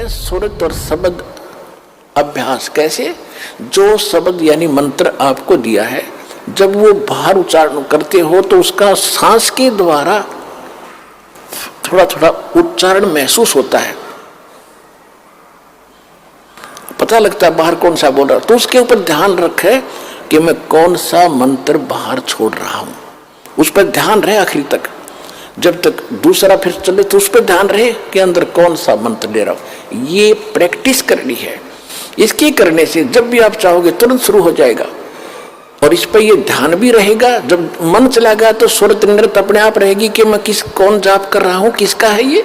है सुरत और शब्द अभ्यास। कैसे? जो शब्द यानी मंत्र आपको दिया है, जब वो बाहर उच्चारण करते हो तो उसका सांस के द्वारा थोड़ा थोड़ा उच्चारण महसूस होता है, पता लगता है बाहर कौन सा बोल रहा है। तो उसके ऊपर ध्यान रखे कि मैं कौन सा मंत्र बाहर छोड़ रहा हूं, उस पर ध्यान रहे आखिरी तक। जब तक दूसरा फिर चले तो उस पर ध्यान रहे कि अंदर कौन सा मंत्र ले रहा हूं। ये प्रैक्टिस करनी है। इसके करने से जब भी आप चाहोगे तुरंत शुरू हो जाएगा और इस पर ये ध्यान भी रहेगा। जब मन चला गया तो सुरत नृत्य अपने आप रहेगी कि मैं कौन जाप कर रहा हूं, किसका है ये।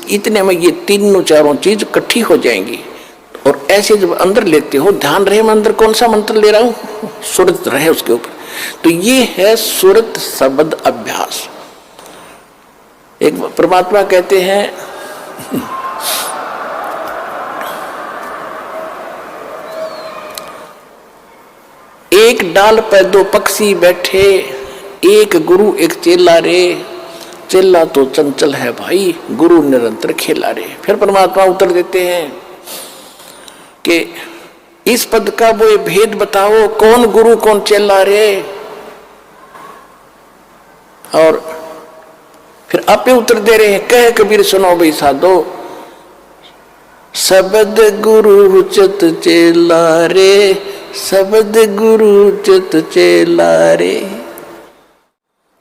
इतने में ये तीनों चारों चीज इकट्ठी हो जाएंगी। और ऐसे जब अंदर लेते हो ध्यान रहे मैं अंदर कौन सा मंत्र ले रहा हूं, सुरत रहे उसके ऊपर। तो ये है सुरत शब्द अभ्यास। एक परमात्मा कहते हैं एक डाल पर दो पक्षी बैठे, एक गुरु एक चेला रे। चेला तो चंचल है भाई, गुरु निरंतर खेला रे। फिर परमात्मा उत्तर देते हैं कि इस पद का वो भेद बताओ, कौन गुरु कौन चेला रे। और फिर आपे उत्तर दे रहे हैं, कह कबीर सुनो भाई साधो, शब्द गुरु चित चेला रे, शब्द गुरु चित चेला रे।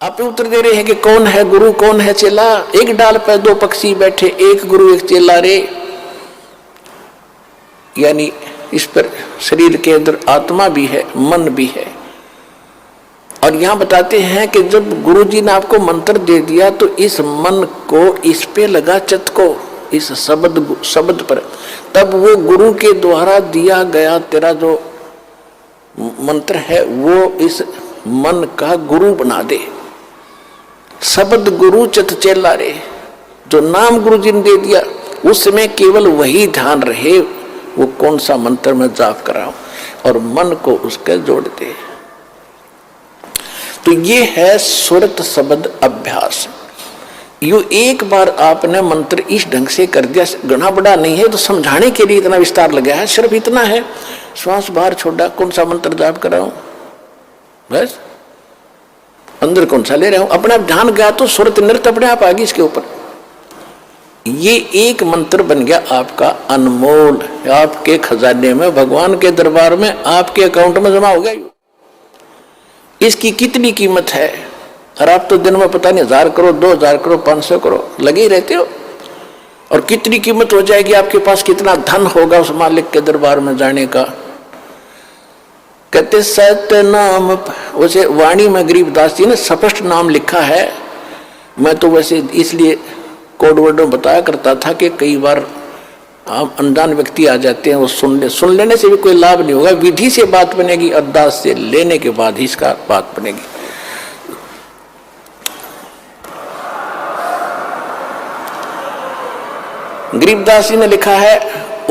आप उत्तर दे रहे हैं कि कौन है गुरु कौन है चेला। एक डाल पर दो पक्षी बैठे, एक गुरु एक चेला रे। यानी इस पर शरीर के अंदर आत्मा भी है, मन भी है। और यहां बताते हैं कि जब गुरु जी ने आपको मंत्र दे दिया तो इस मन को इस पे लगा, चित्त को इस शब्द पर, तब वो गुरु के द्वारा दिया गया तेरा जो मंत्र है वो इस मन का गुरु बना दे। शब्द गुरु चित चेला रे, जो नाम गुरु जी ने दे दिया उसमें केवल वही ध्यान रहे वो कौन सा मंत्र में जाप कर रहा हूं, और मन को उसके जोड़ दे। तो ये है सुरत शब्द अभ्यास। यू एक बार आपने मंत्र इस ढंग से कर दिया, घना बड़ा नहीं है तो समझाने के लिए इतना विस्तार लगा है, सिर्फ इतना है। श्वास बाहर छोड़ा, कौन सा मंत्र जाप कर रहा हूं, बस अंदर कौन सा ले रहा हूं, अपने आप ध्यान गया तो सुरत नृत्य अपने आप आ गई इसके ऊपर। ये एक मंत्र बन गया आपका अनमोल, आपके खजाने में, भगवान के दरबार में, आपके अकाउंट में जमा हो गया। इसकी कितनी कीमत है, और आप तो दिन में पता नहीं 1000 करो, 2000 करो, 500 करो लगे ही रहते हो। और कितनी कीमत हो जाएगी आपके पास, कितना धन होगा उस मालिक के दरबार में जाने का। कहते सत्य नाम, वैसे वाणी में गरीबदास जी ने स्पष्ट नाम लिखा है। मैं तो वैसे इसलिए कोड वर्ड में बताया करता था कि कई बार हम अनजान व्यक्ति आ जाते हैं, वो सुन लेने से भी कोई लाभ नहीं होगा। विधि से बात बनेगी, अरदास से लेने के बाद ही इसका बात बनेगी। गरीबदास जी ने लिखा है,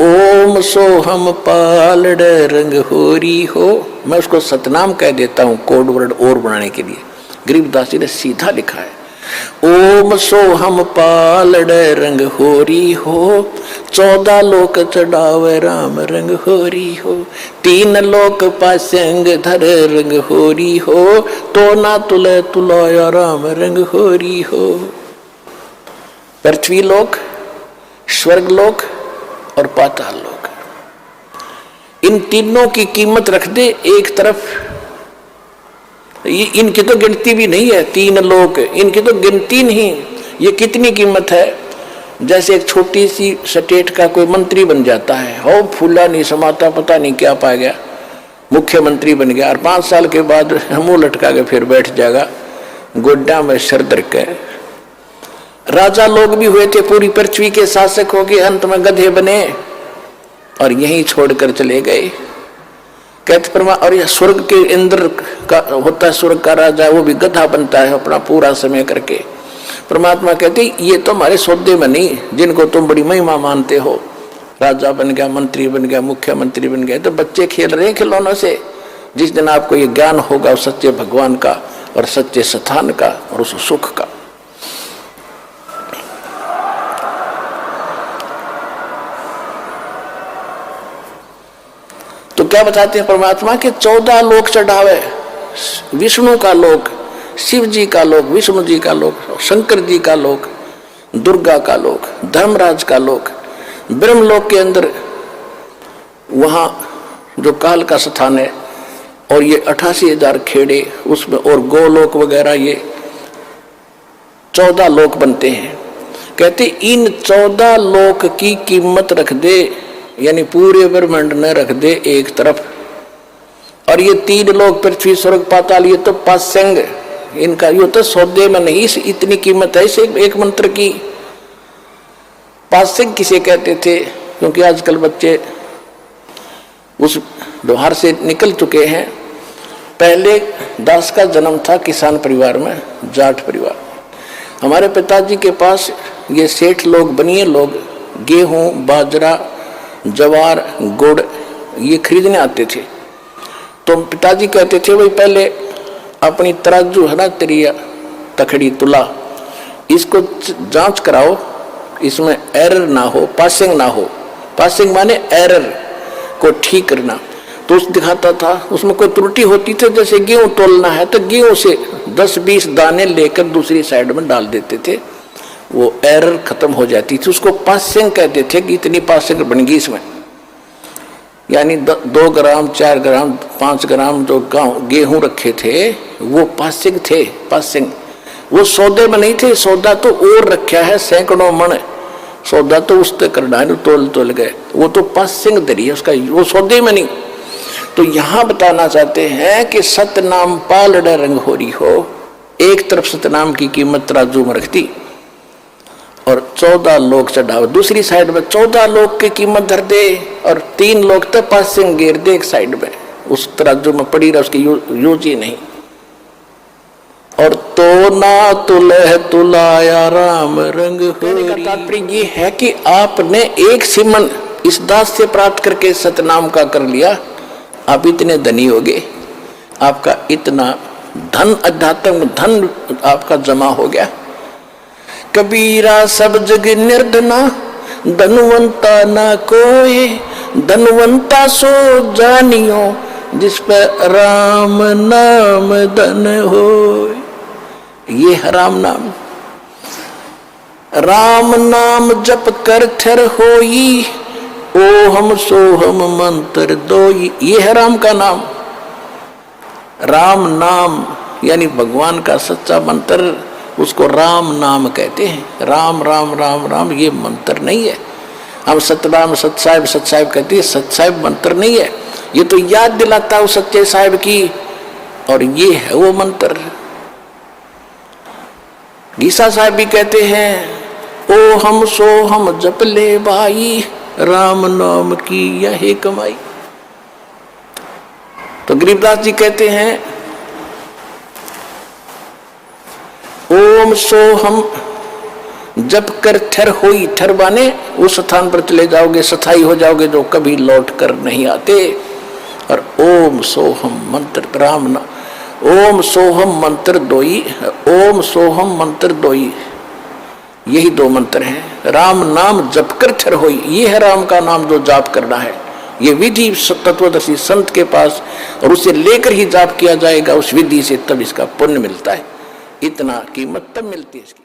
ओम सोहम पालड़ रंग होरी हो। मैं उसको सतनाम कह देता हूं कोड वर्ड और बनाने के लिए। गरीबदास जी ने सीधा लिखा है, ओम सोहम पालड़ रंग होरी हो, 14 लोक चढ़ावे राम रंग होरी हो, 3 लोक पासंग धर रंग होरी हो, तो ना तुले तुलाया राम रंग होरी हो। पृथ्वी लोक, स्वर्ग लोक और पाताल लोक, इन तीनों की कीमत रख दे एक तरफ। इनकी तो गिनती भी नहीं है, 3 लोक, इनकी तो गिनती नहीं। ये कितनी कीमत है। जैसे एक छोटी सी स्टेट का कोई मंत्री बन जाता है, हो फूला नहीं समाता, पता नहीं क्या पा गया, मुख्यमंत्री बन गया, और 5 साल के बाद मुंह लटका के फिर बैठ जाएगा गोड्डा में सर धर के। राजा लोग भी हुए थे, पूरी पृथ्वी के शासक हो गए, अंत में गधे बने और यहीं छोड़कर चले गए। कहते परमा, और यह स्वर्ग के इंद्र का होता है, स्वर्ग का राजा, वो भी गधा बनता है अपना पूरा समय करके। परमात्मा कहते ये तो हमारे सौदे में नहीं, जिनको तुम बड़ी महिमा मानते हो, राजा बन गया, मंत्री बन गया, मुख्यमंत्री बन गया, तो बच्चे खेल रहे हैं खिलौनों से। जिस दिन आपको ये ज्ञान होगा उस सच्चे भगवान का और सच्चे स्थान का और उस सुख का। क्या बताते हैं परमात्मा के 14 लोक चढ़ावे, विष्णु का लोक, शिव जी का लोक, विष्णु जी का लोक, शंकर जी का लोक, दुर्गा का लोक, धर्मराज का लोक, ब्रह्मलोक के अंदर वहां जो काल का स्थान है, और ये 88,000 खेड़े उसमें, और गोलोक वगैरह, ये 14 लोक बनते हैं। कहते इन 14 लोक की कीमत रख दे, यानी पूरे ब्रह्मांड में रख दे एक तरफ, और ये 3 लोक पृथ्वी स्वर्ग पाताल, ये तो पासंग, इनका ये तो सौदे में नहीं, इतनी कीमत है इस एक मंत्र की। पासंग किसे कहते थे? क्योंकि आजकल बच्चे उस व्यवहार से निकल चुके हैं। पहले दास का जन्म था किसान परिवार में, जाट परिवार। हमारे पिताजी के पास ये सेठ लोग, बनिए लोग, गेहूं, बाजरा, जवार, गुड़ ये खरीदने आते थे। तो पिताजी कहते थे भाई पहले अपनी तराजू है ना, त्रिया तखड़ी तुला, इसको जांच कराओ, इसमें एरर ना हो, पासिंग ना हो। पासिंग माने एरर को ठीक करना। तो उस दिखाता था, उसमें कोई त्रुटि होती थी, जैसे गेहूं तोलना है तो गेहूं से 10-20 दाने लेकर दूसरी साइड में डाल देते थे, वो एरर खत्म हो जाती थी। उसको पासिंग कहते थे कि इतनी पासिंग बन गई इसमें, यानी 2 ग्राम, 4 ग्राम, 5 ग्राम जो गेहूं रखे थे वो पासिंग थे। पासिंग वो सौदे में नहीं थे, सौदा तो और रखा है, सैकड़ों मन सौदा तो उस तक करना, तोल गए, वो तो पासिंग दरी है उसका, वो सौदे में नहीं। तो यहां बताना चाहते हैं कि सतनाम पालड़ा रंग हो रही हो, एक तरफ सतनाम की कीमत तराजू में रखती और 14 लोग चढ़ाओ, दूसरी साइड में 14 लोग की कीमत धर दे, और 3 लोग तो पासिंग गिर दे एक साइड में, उस तराजू में पड़ी रहा, उसकी यूज ही नहीं। और तो ना तुलह तुलाया राम रंग होरी। का तात्पर्य ये है कि आपने एक सिमन इस दास से प्राप्त करके सतनाम का कर लिया, आप इतने धनी हो गए, आपका इतना धन, अध्यात्म धन आपका जमा हो गया। कबीरा सब जग निर्धना, धनवंता ना कोई, धनवंता सो जानियो, जिस पर राम नाम धन हो। ये है राम नाम। राम नाम जप कर थर होई, ओहम सोहम मंत्र दोई। ये है राम का नाम। राम नाम यानी भगवान का सच्चा मंत्र, उसको राम नाम कहते हैं। राम राम राम राम ये मंत्र नहीं है। हम सतनाम सतसाहिब सतसाहिब कहते हैं, सतसाहिब मंत्र नहीं है, ये तो याद दिलाता है सच्चे साहिब की, और ये है वो मंत्र। गीसा साहब भी कहते हैं, ओ हम सो हम जप ले भाई, राम नाम की यही कमाई। तो गरीबदास जी कहते हैं, ओम सो हम जप कर ठर होई, ठर बाने उस स्थान पर चले जाओगे, स्थायी हो जाओगे जो कभी लौट कर नहीं आते। और ओम सोहम मंत्र राम ना, ओम सोहम मंत्र दोई, ओम सोहम मंत्र दोई, यही 2 मंत्र हैं। राम नाम जप कर ठर होई, ये है राम का नाम जो जाप करना है। ये विधि तत्वदर्शी संत के पास, और उसे लेकर ही जाप किया जाएगा उस विधि से, तब इसका पुण्य मिलता है। इतना कीमत तब मिलती है इसकी।